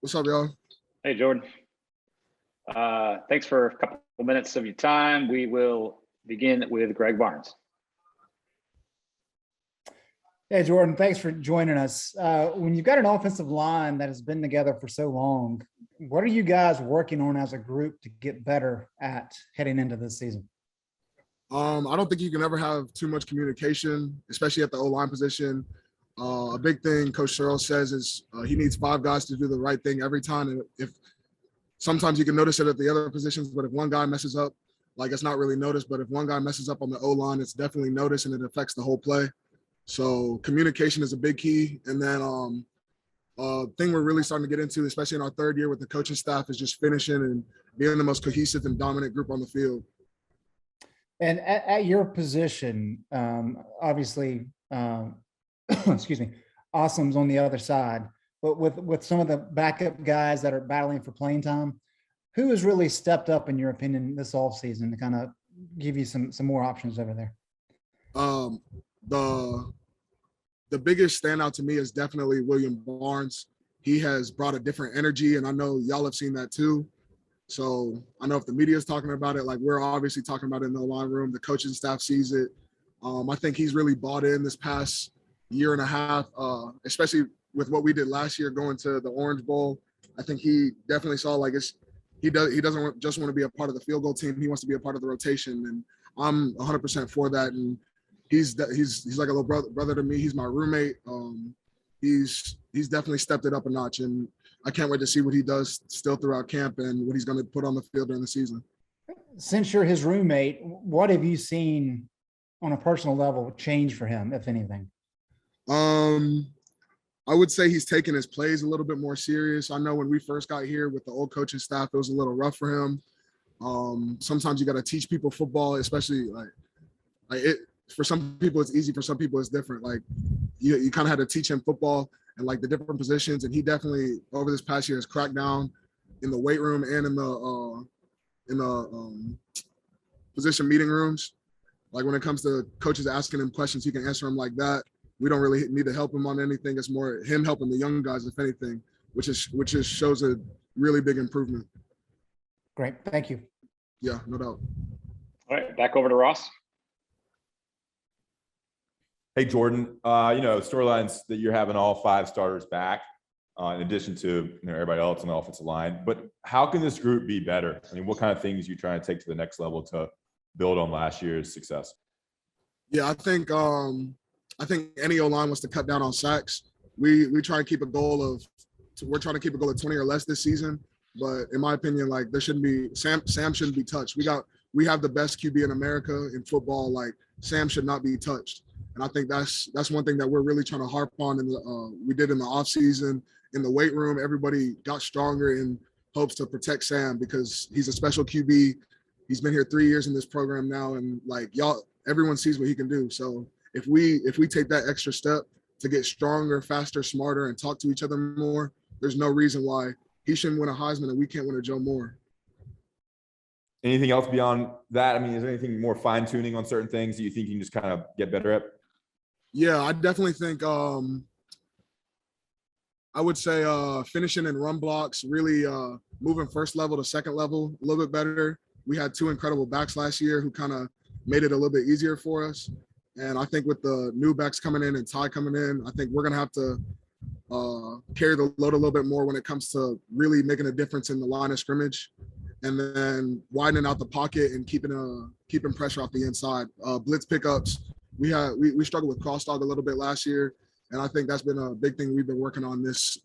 What's up, y'all? Hey, Jordan. Thanks for a couple minutes of your time. We will begin with Greg Barnes. Hey, Jordan, thanks for joining us. When you've got an offensive line that has been together for so long, what are you guys working on as a group to get better at heading into this season? I don't think you can ever have too much communication, especially at the O-line position. A big thing Coach Searle says is he needs 5 guys to do the right thing every time. And if sometimes you can notice it at the other positions, but if one guy messes up, like it's not really noticed. But if one guy messes up on the O-line, it's definitely noticed and it affects the whole play. So communication is a big key. And then thing we're really starting to get into, especially in our 3rd year with the coaching staff, is just finishing and being the most cohesive and dominant group on the field. And at your position, obviously, excuse me, Awesome's on the other side, but with some of the backup guys that are battling for playing time, who has really stepped up, in your opinion, this offseason to kind of give you some more options over there? The biggest standout to me is definitely William Barnes. He has brought a different energy, and I know y'all have seen that too. So I know if the media is talking about it, like we're obviously talking about it in the line room, the coaching staff sees it. I think he's really bought in this past year and a half, especially with what we did last year going to the Orange Bowl. I think he definitely saw like he doesn't just want to be a part of the field goal team. He wants to be a part of the rotation, and I'm 100% for that. And he's like a little brother to me. He's my roommate. He's definitely stepped it up a notch, and I can't wait to see what he does still throughout camp and what he's going to put on the field during the season. Since you're his roommate, what have you seen on a personal level change for him, if anything? I would say he's taking his plays a little bit more serious. I know when we first got here with the old coaching staff, it was a little rough for him. Sometimes you got to teach people football, especially like it. For some people, it's easy. For some people, it's different. Like you kind of had to teach him football and like the different positions. And he definitely over this past year has cracked down in the weight room and in the position meeting rooms. Like when it comes to coaches asking him questions, he can answer them like that. We don't really need to help him on anything. It's more him helping the young guys, if anything, which shows a really big improvement. Great, thank you. Yeah, no doubt. All right, back over to Ross. Hey, Jordan, storylines that you're having all 5 starters back, in addition to everybody else on the offensive line. But how can this group be better? I mean, what kind of things are you trying to take to the next level to build on last year's success? Yeah, I think any O-line wants to cut down on sacks. We try to keep a goal of 20 or less this season. But in my opinion, like there shouldn't be Sam shouldn't be touched. We have the best QB in America in football. Like Sam should not be touched. And I think that's one thing that we're really trying to harp on. We did in the offseason, in the weight room, everybody got stronger in hopes to protect Sam because he's a special QB. He's been here 3 years in this program now, and like everyone sees what he can do. So if we take that extra step to get stronger, faster, smarter, and talk to each other more, there's no reason why he shouldn't win a Heisman and we can't win a Joe Moore. Anything else beyond that? I mean, is there anything more fine tuning on certain things that you think you can just kind of get better at? Yeah, I definitely think I would say finishing in run blocks, really moving first level to second level a little bit better. We had 2 incredible backs last year who kind of made it a little bit easier for us. And I think with the new backs coming in and Ty coming in, I think we're going to have to carry the load a little bit more when it comes to really making a difference in the line of scrimmage. And then widening out the pocket and keeping pressure off the inside. Blitz pickups. We struggled with cross dog a little bit last year, and I think that's been a big thing we've been working on this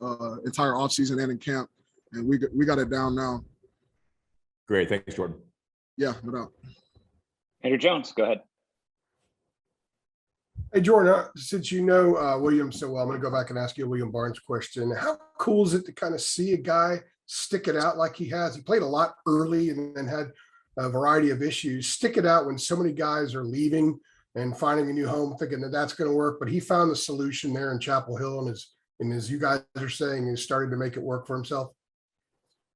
entire offseason and in camp, and we got it down now. Great, thanks, Jordan. Yeah, no doubt. Andrew Jones, go ahead. Hey, Jordan, since you know William so well, I'm going to go back and ask you a William Barnes question. How cool is it to kind of see a guy stick it out like he has? He played a lot early and then had a variety of issues. Stick it out when so many guys are leaving and finding a new home, thinking that that's going to work. But he found the solution there in Chapel Hill, and as you guys are saying, he's starting to make it work for himself.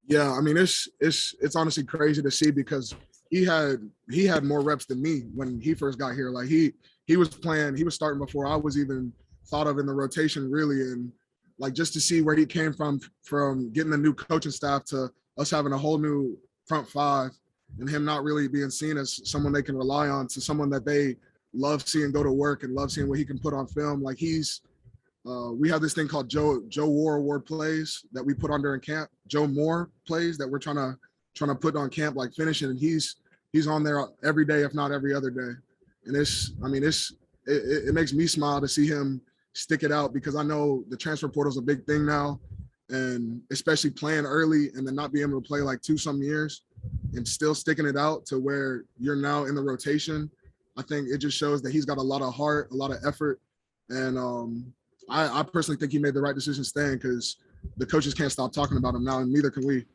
Yeah, I mean, it's honestly crazy to see because he had more reps than me when he first got here. Like he was starting before I was even thought of in the rotation really, and like just to see where he came from getting a new coaching staff to us having a whole new front five, and him not really being seen as someone they can rely on to someone that they love seeing go to work and love seeing what he can put on film. Like we have this thing called Joe War Award plays that we put on during camp. Joe Moore plays that we're trying to put on camp, like finishing, and he's on there every day, if not every other day. And it makes me smile to see him stick it out, because I know the transfer portal is a big thing now, and especially playing early and then not being able to play like 2 some years and still sticking it out to where you're now in the rotation. I think it just shows that he's got a lot of heart, a lot of effort. And I personally think he made the right decision staying, because the coaches can't stop talking about him now, and neither can we.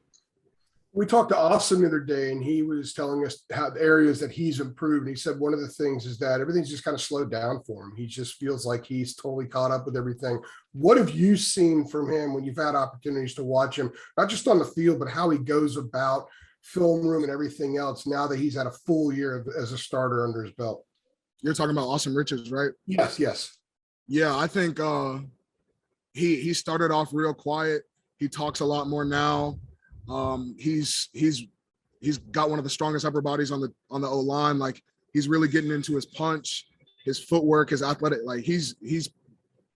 We talked to Austin the other day, and he was telling us how the areas that he's improved. And he said one of the things is that everything's just kind of slowed down for him. He just feels like he's totally caught up with everything. What have you seen from him when you've had opportunities to watch him, not just on the field, but how he goes about film room and everything else now that he's had a full year as a starter under his belt? You're talking about Austin Richards, right? Yes. Yeah, I think he started off real quiet. He talks a lot more now. He's got one of the strongest upper bodies on the O-line. Like, he's really getting into his punch, his footwork, his athletic. Like, he's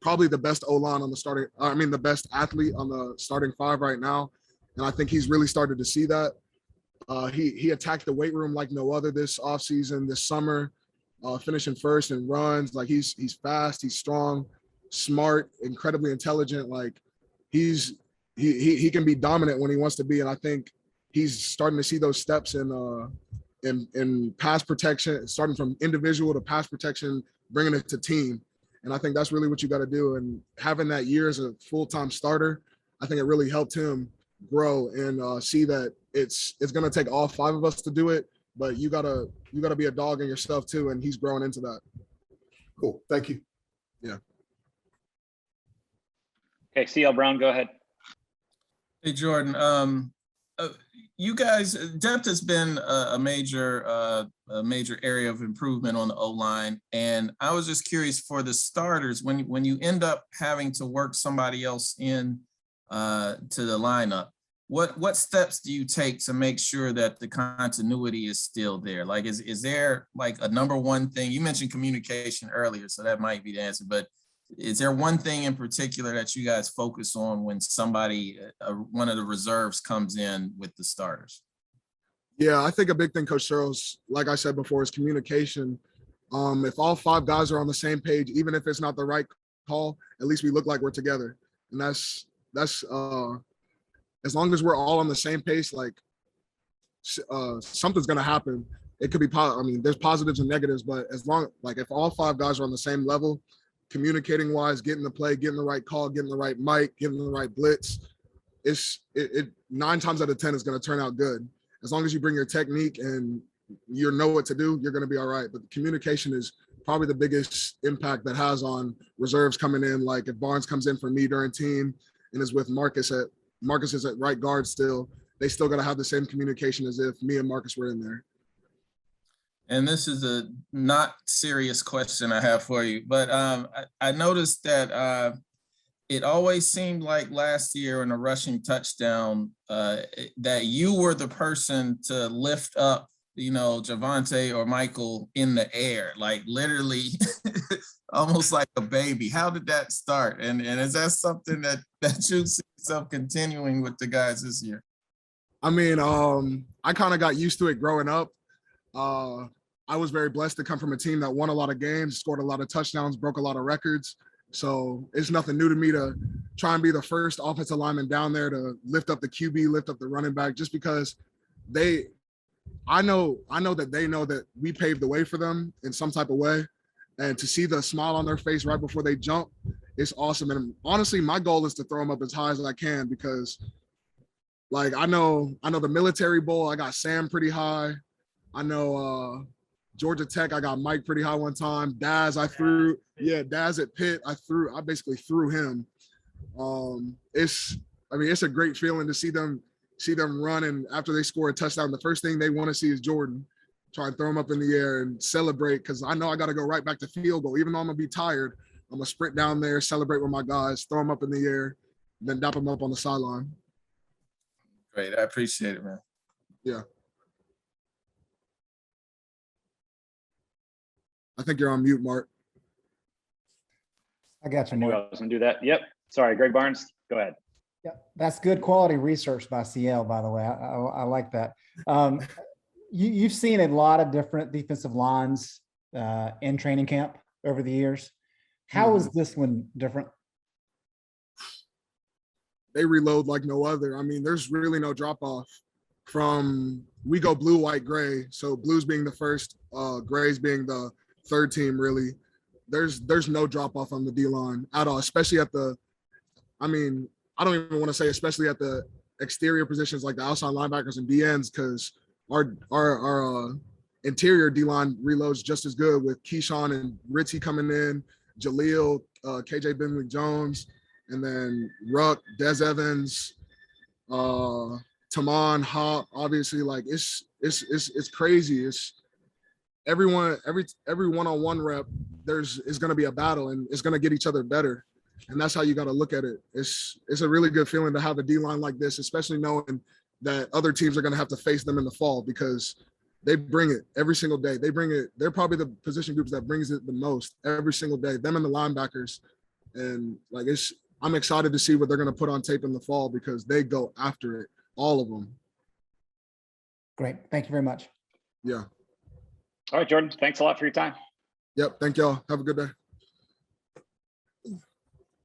probably the best O-line on the best athlete on the starting 5 right now. And I think he's really started to see that. He attacked the weight room like no other this offseason, this summer, finishing first in runs. Like, he's fast, he's strong, smart, incredibly intelligent. Like, he can be dominant when he wants to be. And I think he's starting to see those steps in pass protection, starting from individual to pass protection, bringing it to team. And I think that's really what you got to do. And having that year as a full-time starter, I think it really helped him grow and see that it's going to take all 5 of us to do it, but you gotta be a dog in yourself too. And he's growing into that. Cool. Thank you. Yeah. Okay. CL Brown, go ahead. Hey, Jordan. You guys, depth has been a major area of improvement on the O-line, and I was just curious for the starters, when you end up having to work somebody else in to the lineup, what steps do you take to make sure that the continuity is still there? Like, is there like a number one thing? You mentioned communication earlier, so that might be the answer, but is there one thing in particular that you guys focus on when somebody, one of the reserves comes in with the starters? Yeah, I think a big thing, Coach Searles, like I said before, is communication. If all 5 guys are on the same page, even if it's not the right call, at least we look like we're together. And that's as long as we're all on the same pace, like something's gonna happen. It could be, there's positives and negatives, but as long, like, if all 5 guys are on the same level, communicating wise, getting the play, getting the right call, getting the right mic, getting the right blitz, it 9 times out of 10 is going to turn out good. As long as you bring your technique and you know what to do, you're going to be all right. But the communication is probably the biggest impact that has on reserves coming in. Like, if Barnes comes in for me during team and is with Marcus is at right guard still, they still got to have the same communication as if me and Marcus were in there. And this is a not serious question I have for you, but I noticed that it always seemed like last year in a rushing touchdown that you were the person to lift up, Javonte or Michael in the air, like literally almost like a baby. How did that start? And is that something that you see yourself continuing with the guys this year? I mean, I kind of got used to it growing up. I was very blessed to come from a team that won a lot of games, scored a lot of touchdowns, broke a lot of records. So it's nothing new to me to try and be the first offensive lineman down there to lift up the QB, lift up the running back, just because I know that they know that we paved the way for them in some type of way. And to see the smile on their face right before they jump, it's awesome. And honestly, my goal is to throw them up as high as I can, because like, I know the Military Bowl, I got Sam pretty high. I know Georgia Tech, I got Mike pretty high one time. Daz at Pitt, I basically threw him. It's a great feeling to see them run, and after they score a touchdown, the first thing they want to see is Jordan. Try and throw him up in the air and celebrate, because I know I got to go right back to field goal. Even though I'm gonna be tired, I'm gonna sprint down there, celebrate with my guys, throw them up in the air. then dap them up on the sideline. Great. I appreciate it, man. Yeah. I think you're on mute, Mark. I got I you, knew I Mark. was gonna do that. Yep. Sorry, Greg Barnes, go ahead. Yeah, that's good quality research by CL, by the way. I like that. You've seen a lot of different defensive lines in training camp over the years. How is this one different? They reload like no other. I mean, there's really no drop off from, we go blue, white, gray. So blues being the first, grays being the third team, really. There's no drop off on the D line at all, especially at the, I mean, I don't even want to say especially at the exterior positions like the outside linebackers and DNs, because our interior D line reloads just as good with Keyshawn and Ritzy coming in, Jaleel, KJ Bentley Jones, and then Ruck, Des Evans, Taman, Hop. Obviously, like it's crazy. It's every one-on-one rep, is going to be a battle, and it's going to get each other better. And that's how you got to look at it. It's a really good feeling to have a D line like this, especially knowing that other teams are going to have to face them in the fall, because they bring it every single day. They bring it. They're probably the position groups that brings it the most every single day. Them and the linebackers, and like I'm excited to see what they're going to put on tape in the fall, because they go after it, all of them. Great. Thank you very much. Yeah. All right, Jordan, thanks a lot for your time. Yep. Thank y'all. Have a good day.